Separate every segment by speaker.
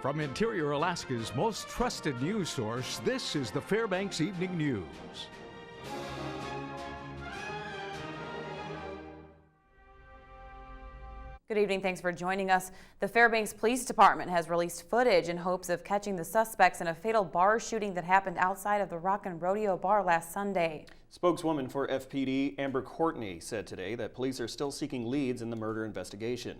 Speaker 1: From Interior Alaska's most trusted news source, this is the Fbx Evening News.
Speaker 2: Good evening. Thanks for joining us. The Fairbanks Police Department has released footage in hopes of catching the suspects in a fatal bar shooting that happened outside of the Rockin' Rodeo bar last Sunday.
Speaker 3: Spokeswoman for FPD, Amber Courtney, said today that police are still seeking leads in the murder investigation.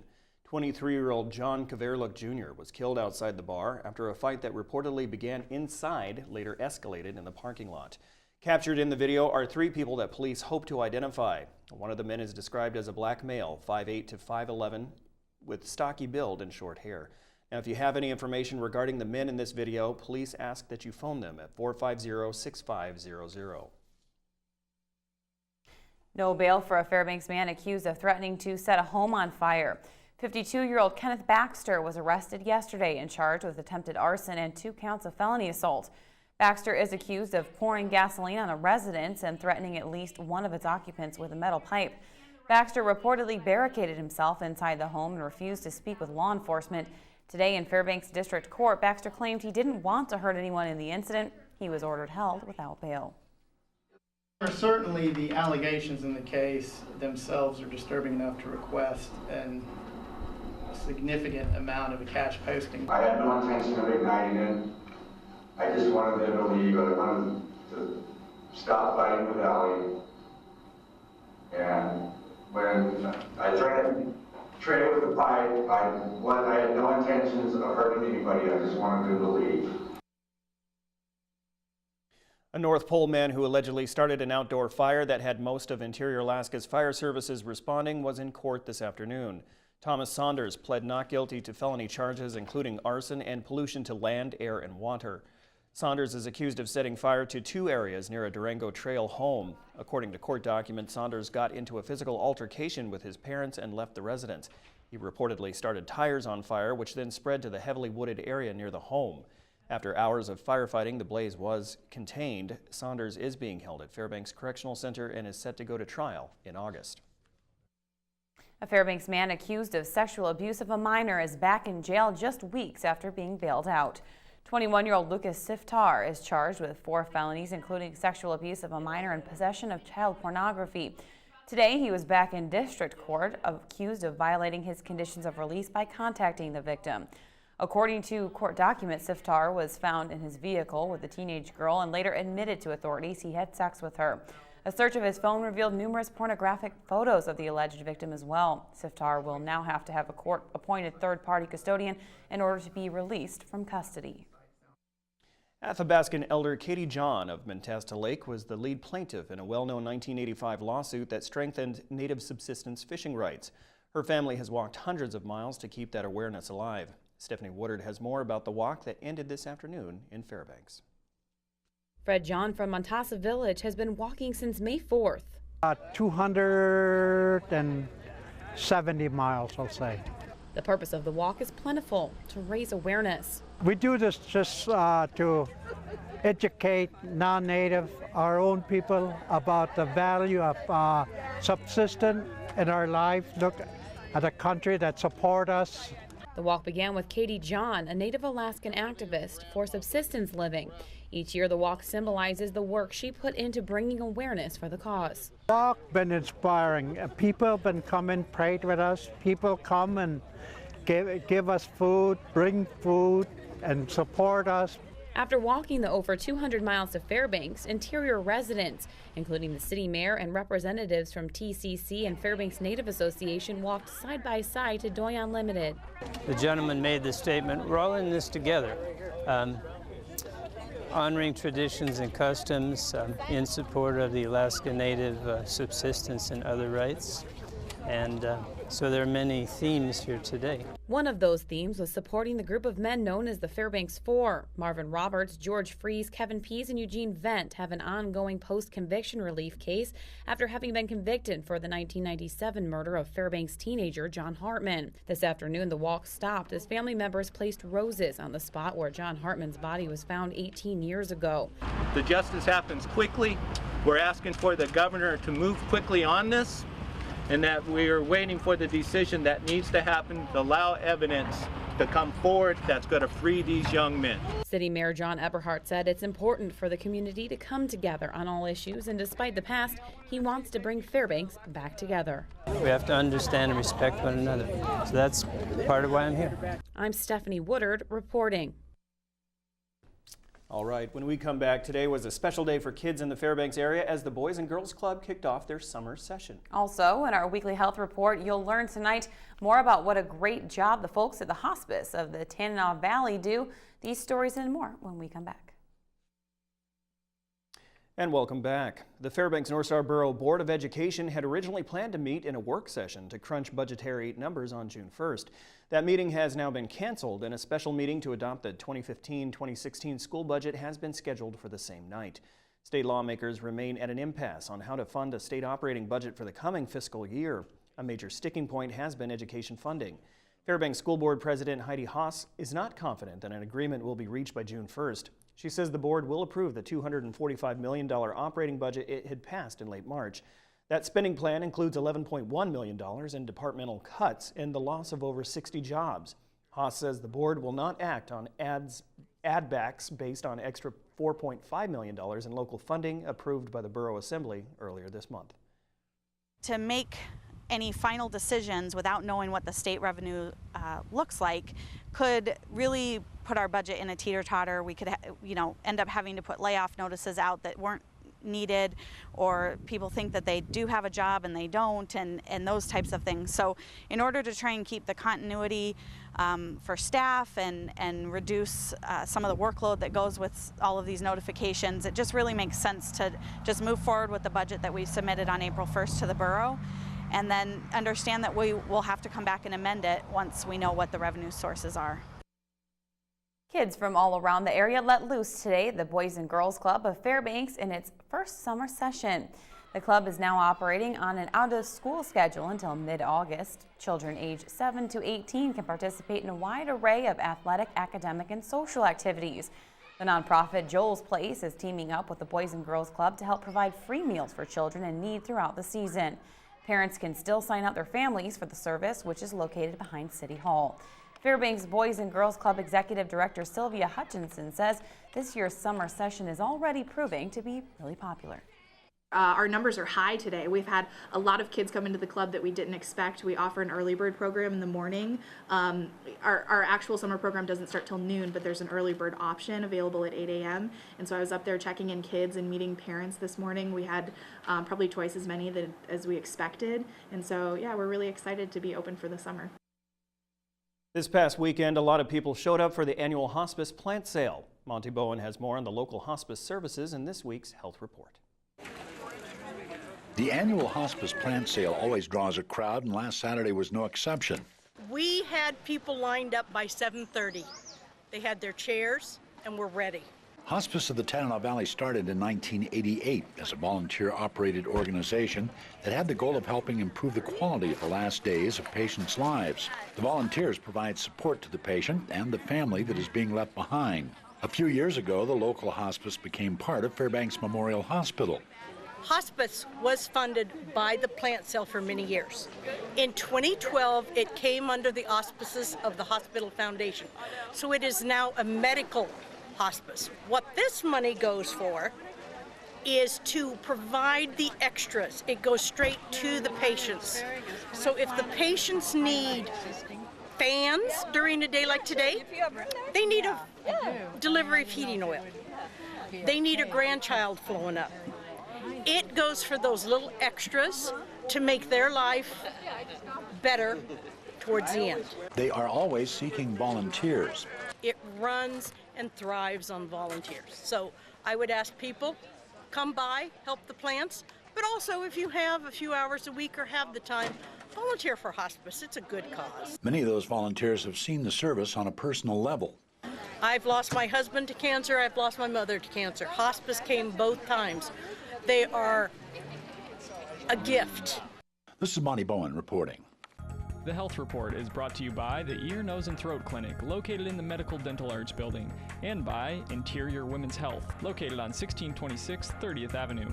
Speaker 3: 23-year-old John Kaverluk Jr. was killed outside the bar after a fight that reportedly began inside, later escalated in the parking lot. Captured in the video are 3 people that police hope to identify. One of the men is described as a black male, 5'8" to 5'11", with stocky build and short hair. Now, if you have any information regarding the men in this video, police ask that you phone them at 450-6500.
Speaker 2: No bail for a Fairbanks man accused of threatening to set a home on fire. 52-year-old Kenneth Baxter was arrested yesterday and charged with attempted arson and 2 counts of felony assault. Baxter is accused of pouring gasoline on a residence and threatening at least one of its occupants with a metal pipe. Baxter reportedly barricaded himself inside the home and refused to speak with law enforcement. Today in Fairbanks District Court, Baxter claimed he didn't want to hurt anyone in the incident. He was ordered held without bail.
Speaker 4: Certainly the allegations in the case themselves are disturbing enough to request a significant amount of a cash posting.
Speaker 5: I had no intention of igniting it. I just wanted them to leave. I wanted to stop fighting with Allie. And when I tried to trade with the pipe, I had no intentions of hurting anybody. I just wanted them to leave.
Speaker 3: A North Pole man who allegedly started an outdoor fire that had most of Interior Alaska's fire services responding was in court this afternoon. Thomas Saunders pled not guilty to felony charges including arson and pollution to land, air, and water. Saunders is accused of setting fire to 2 areas near a Durango Trail home. According to court documents, Saunders got into a physical altercation with his parents and left the residence. He reportedly started tires on fire, which then spread to the heavily wooded area near the home. After hours of firefighting, the blaze was contained. Saunders is being held at Fairbanks Correctional Center and is set to go to trial in August.
Speaker 2: A Fairbanks man accused of sexual abuse of a minor is back in jail just weeks after being bailed out. 21-year-old Lucas Siftar is charged with 4 felonies, including sexual abuse of a minor and possession of child pornography. Today, he was back in district court, accused of violating his conditions of release by contacting the victim. According to court documents, Siftar was found in his vehicle with a teenage girl and later admitted to authorities he had sex with her. A search of his phone revealed numerous pornographic photos of the alleged victim as well. Siftar will now have to have a court-appointed third-party custodian in order to be released from custody.
Speaker 3: Athabascan elder Katie John of Mentasta Lake was the lead plaintiff in a well-known 1985 lawsuit that strengthened native subsistence fishing rights. Her family has walked hundreds of miles to keep that awareness alive. Stephanie Woodard has more about the walk that ended this afternoon in Fairbanks.
Speaker 2: Fred John from Montasa Village has been walking since May 4th.
Speaker 6: 270 miles, I'll say.
Speaker 2: The purpose of the walk is plentiful, to raise awareness.
Speaker 6: We do this just to educate non-native, our own people, about the value of subsistence in our life. Look at a country that supports us.
Speaker 2: The walk began with Katie John, a Native Alaskan activist for subsistence living. Each year, the walk symbolizes the work she put into bringing awareness for the cause.
Speaker 6: The walk been inspiring. People been coming, prayed with us. People come and give us food, bring food, and support us.
Speaker 2: After walking the over 200 miles to Fairbanks, interior residents, including the city mayor and representatives from TCC and Fairbanks Native Association, walked side by side to Doi Unlimited.
Speaker 7: The gentleman made the statement, we're all in this together, honoring traditions and customs in support of the Alaska Native subsistence and other rights. And so there are many themes here today.
Speaker 2: One of those themes was supporting the group of men known as the Fairbanks Four. Marvin Roberts, George Fries, Kevin Pease, and Eugene Vent have an ongoing post-conviction relief case after having been convicted for the 1997 murder of Fairbanks teenager John Hartman. This afternoon, the walk stopped as family members placed roses on the spot where John Hartman's body was found 18 years ago.
Speaker 8: The justice happens quickly. We're asking for the governor to move quickly on this, and that we are waiting for the decision that needs to happen to allow evidence to come forward that's going to free these young men.
Speaker 2: City Mayor John Eberhardt said it's important for the community to come together on all issues, and despite the past, he wants to bring Fairbanks back together.
Speaker 7: We have to understand and respect one another. So that's part of why I'm here.
Speaker 2: I'm Stephanie Woodard reporting.
Speaker 3: All right, when we come back, today was a special day for kids in the Fairbanks area as the Boys and Girls Club kicked off their summer session.
Speaker 2: Also, in our weekly health report, you'll learn tonight more about what a great job the folks at the hospice of the Tanana Valley do. These stories and more when we come back.
Speaker 3: And welcome back. The Fairbanks North Star Borough Board of Education had originally planned to meet in a work session to crunch budgetary numbers on June 1st. That meeting has now been canceled, and a special meeting to adopt the 2015-2016 school budget has been scheduled for the same night. State lawmakers remain at an impasse on how to fund a state operating budget for the coming fiscal year. A major sticking point has been education funding. Fairbanks School Board President Heidi Haas is not confident that an agreement will be reached by June 1st. She says the board will approve the $245 million operating budget it had passed in late March. That spending plan includes $11.1 million in departmental cuts and the loss of over 60 jobs. Haas says the board will not act on add backs based on extra $4.5 million in local funding approved by the Borough Assembly earlier this month.
Speaker 9: To make any final decisions without knowing what the state revenue looks like could really put our budget in a teeter-totter. We could, end up having to put layoff notices out that weren't needed, or people think that they do have a job and they don't, and those types of things. So in order to try and keep the continuity for staff and reduce some of the workload that goes with all of these notifications, it just really makes sense to just move forward with the budget that we submitted on April 1st to the borough, and then understand that we will have to come back and amend it once we know what the revenue sources are.
Speaker 2: Kids from all around the area let loose today at the Boys and Girls Club of Fairbanks in its first summer session. The club is now operating on an out-of-school schedule until mid-August. Children aged 7 to 18 can participate in a wide array of athletic, academic, and social activities. The nonprofit Joel's Place is teaming up with the Boys and Girls Club to help provide free meals for children in need throughout the season. Parents can still sign up their families for the service, which is located behind City Hall. Fairbanks Boys and Girls Club Executive Director Sylvia Hutchinson says this year's summer session is already proving to be really popular.
Speaker 10: Our numbers are high today. We've had a lot of kids come into the club that we didn't expect. We offer an early bird program in the morning. Our actual summer program doesn't start till noon, but there's an early bird option available at 8 a.m. And so I was up there checking in kids and meeting parents this morning. We had probably twice as many as we expected. And so, yeah, we're really excited to be open for the summer.
Speaker 3: This past weekend, a lot of people showed up for the annual hospice plant sale. Monty Bowen has more on the local hospice services in this week's health report.
Speaker 11: The annual hospice plant sale always draws a crowd, and last Saturday was no exception.
Speaker 12: We had people lined up by 7:30. They had their chairs and were ready.
Speaker 11: Hospice of the Tanana Valley started in 1988 as a volunteer-operated organization that had the goal of helping improve the quality of the last days of patients' lives. The volunteers provide support to the patient and the family that is being left behind. A few years ago, the local hospice became part of Fairbanks Memorial Hospital.
Speaker 12: Hospice was funded by the plant sale for many years. In 2012, it came under the auspices of the Hospital Foundation. So it is now a medical hospice. What this money goes for is to provide the extras. It goes straight to the patients. So if the patients need fans during a day like today, they need a delivery of heating oil. They need a grandchild flowing up. It goes for those little extras to make their life better towards the end.
Speaker 11: They are always seeking volunteers.
Speaker 12: It runs and thrives on volunteers. So I would ask people, come by, help the plants, but also if you have a few hours a week or have the time, volunteer for hospice. It's a good cause.
Speaker 11: Many of those volunteers have seen the service on a personal level.
Speaker 12: I've lost my husband to cancer, I've lost my mother to cancer. Hospice came both times. They are a gift.
Speaker 11: This is Monty Bowen reporting.
Speaker 13: The Health Report is brought to you by the Ear, Nose, and Throat Clinic, located in the Medical Dental Arts Building, and by Interior Women's Health, located on 1626 30th Avenue.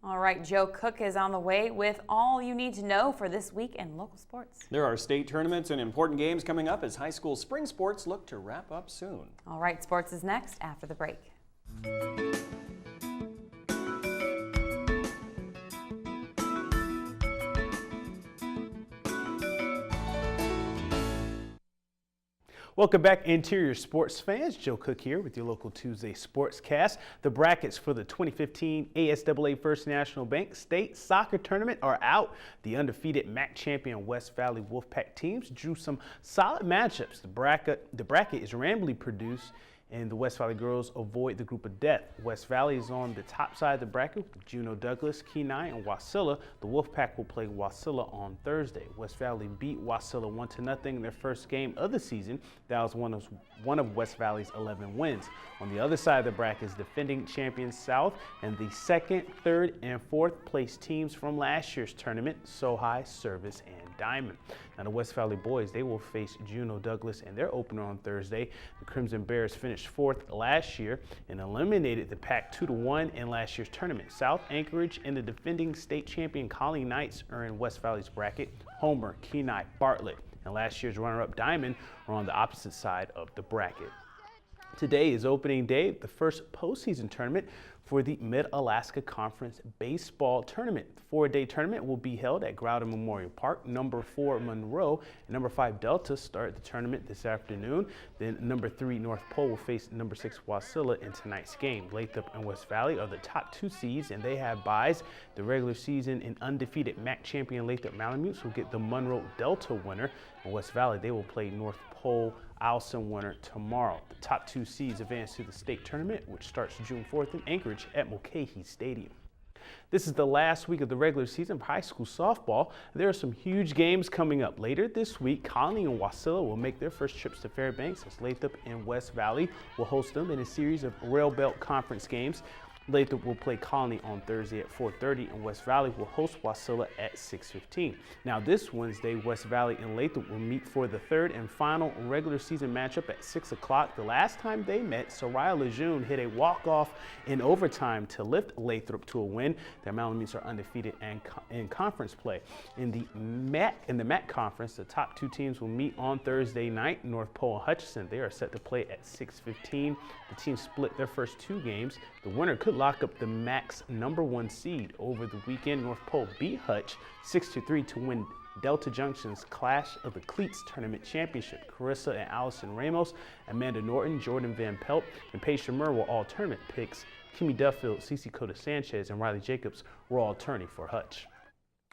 Speaker 2: All right, Joe Cook is on the way with all you need to know for this week in local sports.
Speaker 3: There are state tournaments and important games coming up as high school spring sports look to wrap up soon.
Speaker 2: All right, sports is next after the break.
Speaker 14: Welcome back, Interior Sports fans. Joe Cook here with your local Tuesday Sportscast. The brackets for the 2015 ASAA First National Bank State Soccer Tournament are out. The undefeated MAC champion West Valley Wolfpack teams drew some solid matchups. The bracket is randomly produced, and the West Valley girls avoid the group of death. West Valley is on the top side of the bracket with Juneau Douglas, Kenai, and Wasilla. The Wolfpack will play Wasilla on Thursday. West Valley beat Wasilla 1-0 in their first game of the season. That was one of West Valley's 11 wins. On the other side of the bracket is defending champion South and the second, third, and fourth place teams from last year's tournament, Sohai, Service, and Diamond. Now the West Valley boys, they will face Juneau Douglas in their opener on Thursday. The Crimson Bears finished fourth last year and eliminated the Pack 2-1 in last year's tournament. South Anchorage and the defending state champion Colleen Knights are in West Valley's bracket. Homer, Kenai, Bartlett, and last year's runner-up Diamond are on the opposite side of the bracket. Today is opening day of the first postseason tournament for the Mid-Alaska Conference Baseball Tournament. The four-day tournament will be held at Groudon Memorial Park. Number 4 Monroe and number 5 Delta start the tournament this afternoon. Then number 3 North Pole will face number 6 Wasilla in tonight's game. Lathrop and West Valley are the top 2 seeds, and they have byes. The regular season and undefeated MAC champion Lathrop Malamutes will get the Monroe Delta winner. And West Valley, they will play North Pole Allison winner tomorrow. The top 2 seeds advance to the state tournament, which starts June 4th in Anchorage at Mulcahy Stadium. This is the last week of the regular season for high school softball. There are some huge games coming up. Later this week, Colony and Wasilla will make their first trips to Fairbanks as Lathrop and West Valley will host them in a series of Rail Belt Conference games. Lathrop will play Colony on Thursday at 4:30, and West Valley will host Wasilla at 6:15. Now this Wednesday, West Valley and Lathrop will meet for the third and final regular season matchup at 6 o'clock. The last time they met, Soraya Lejeune hit a walk-off in overtime to lift Lathrop to a win. Their Malamutes are undefeated in conference play. In the MAC conference, the top 2 teams will meet on Thursday night. North Pole and Hutchinson, they are set to play at 6:15. The teams split their first 2 games. The winner could lock up the MAC's number 1 seed. Over the weekend, North Pole beat Hutch 6-3 to win Delta Junction's Clash of the Cleats Tournament Championship. Carissa and Allison Ramos, Amanda Norton, Jordan Van Pelt, and Paige Shamur were all tournament picks. Kimmy Duffield, Cece Cota Sanchez, and Riley Jacobs were all turning for Hutch.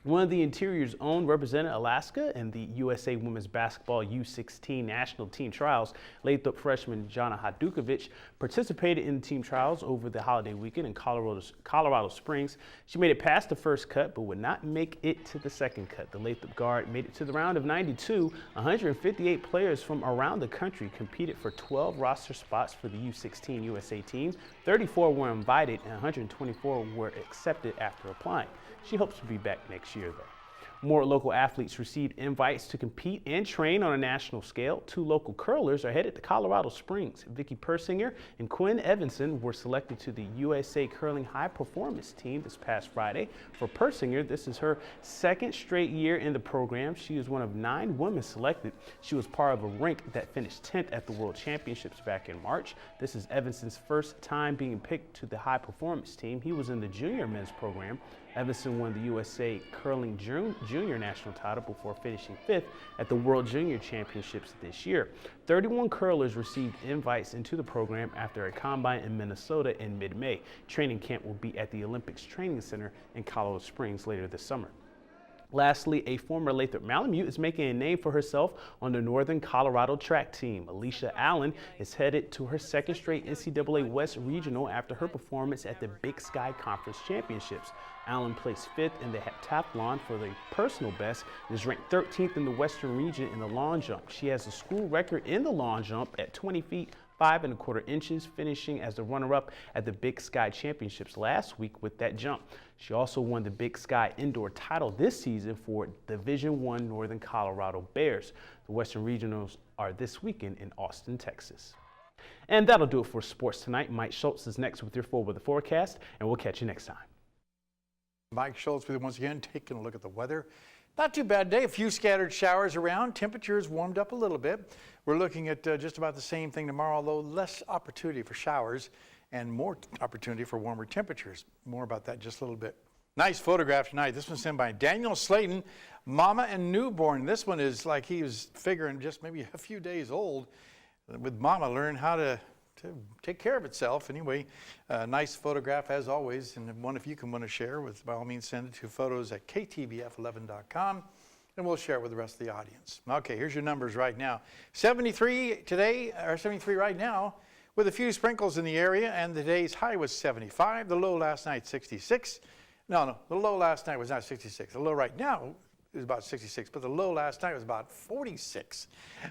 Speaker 14: One of the Interior's own represented Alaska in the USA Women's Basketball U16 National Team Trials. Lathrop freshman Jana Hadukovic participated in the team trials over the holiday weekend in Colorado Springs. She made it past the first cut but would not make it to the second cut. The Lathrop guard made it to the round of 92. 158 players from around the country competed for 12 roster spots for the U16 USA team. 34 were invited and 124 were accepted after applying. She hopes to be back next year, though. More local athletes received invites to compete and train on a national scale. 2 local curlers are headed to Colorado Springs. Vicky Persinger and Quinn Evanson were selected to the USA Curling High Performance team this past Friday. For Persinger, this is her 2nd straight year in the program. She is one of 9 women selected. She was part of a rink that finished 10th at the World Championships back in March. This is Evanson's first time being picked to the high performance team. He was in the junior men's program. Evanson won the USA Curling Junior National title before finishing 5th at the World Junior Championships this year. 31 curlers received invites into the program after a combine in Minnesota in mid-May. Training camp will be at the Olympics Training Center in Colorado Springs later this summer. Lastly, a former Lathrop Malamute is making a name for herself on the Northern Colorado track team. Alicia Allen is headed to her 2nd straight NCAA West Regional after her performance at the Big Sky Conference Championships. Allen placed 5th in the heptathlon for the personal best and is ranked 13th in the Western region in the long jump. She has a school record in the long jump at 20 feet 5 1/4 inches, finishing as the runner-up at the Big Sky Championships last week with that jump. She also won the Big Sky Indoor title this season for Division I Northern Colorado Bears. The Western Regionals are this weekend in Austin, Texas. And that'll do it for sports tonight. Mike Schultz is next with your 4 weather forecast, and we'll catch you next time.
Speaker 15: Mike Schultz with you once again, taking a look at the weather. Not too bad day, a few scattered showers around. Temperatures warmed up a little bit. We're looking at just about the same thing tomorrow, although less opportunity for showers and more opportunity for warmer temperatures. More about that in just a little bit. Nice photograph tonight. This one's sent by Daniel Slayton, mama and newborn. This one is like he was figuring just maybe a few days old with mama learn how to take care of itself. Anyway, nice photograph as always, and one if you can want to share with, by all means, send it to photos@ktvf11.com and we'll share it with the rest of the audience. Okay, here's your numbers right now. 73 today, or 73 right now, with a few sprinkles in the area, and today's high was 75. The low last night, 66. No, the low last night was not 66. The low right now is about 66, but the low last night was about 46.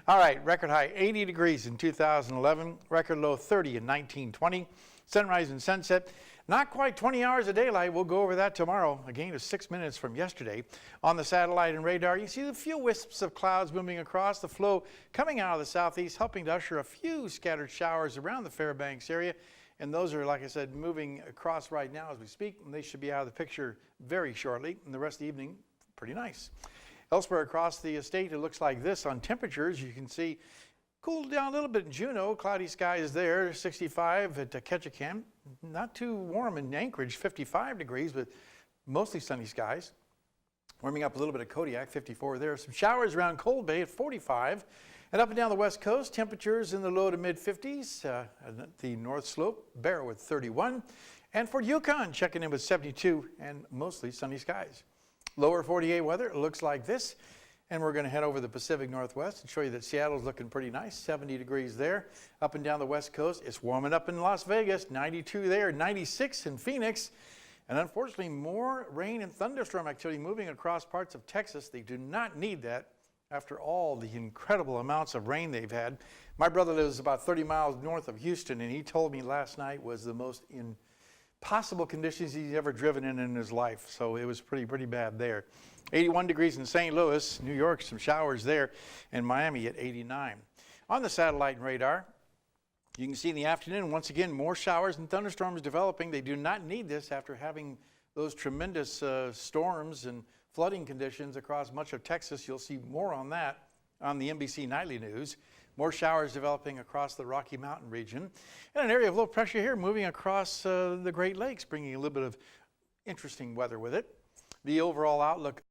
Speaker 15: All right, record high 80 degrees in 2011, record low 30 in 1920. Sunrise and sunset, not quite 20 hours of daylight. We'll go over that tomorrow, a gain of 6 minutes from yesterday. On the satellite and radar, you see a few wisps of clouds moving across, the flow coming out of the southeast, helping to usher a few scattered showers around the Fairbanks area. And those are, like I said, moving across right now as we speak, and they should be out of the picture very shortly. And the rest of the evening, pretty nice. Elsewhere across the state, it looks like this on temperatures. You can see cooled down a little bit in Juneau. Cloudy skies there, 65 at Ketchikan. Not too warm in Anchorage, 55 degrees, but mostly sunny skies. Warming up a little bit at Kodiak, 54 there. Some showers around Cold Bay at 45. And up and down the west coast, temperatures in the low to mid 50s. The north slope, Barrow with 31. And for Yukon, checking in with 72 and mostly sunny skies. Lower 48 weather, it looks like this. And we're going to head over the Pacific Northwest and show you that Seattle's looking pretty nice, 70 degrees there. Up and down the west coast, it's warming up in Las Vegas, 92 there, 96 in Phoenix. And unfortunately, more rain and thunderstorm activity moving across parts of Texas. They do not need that after all the incredible amounts of rain they've had. My brother lives about 30 miles north of Houston, and he told me last night was the most impossible conditions he's ever driven in his life. So it was pretty bad there. 81 degrees in St. Louis, New York, some showers there, and Miami at 89. On the satellite and radar, you can see in the afternoon, once again, more showers and thunderstorms developing. They do not need this after having those tremendous storms and flooding conditions across much of Texas. You'll see more on that on the NBC Nightly News. More showers developing across the Rocky Mountain region. And an area of low pressure here moving across the Great Lakes, bringing a little bit of interesting weather with it. The overall outlook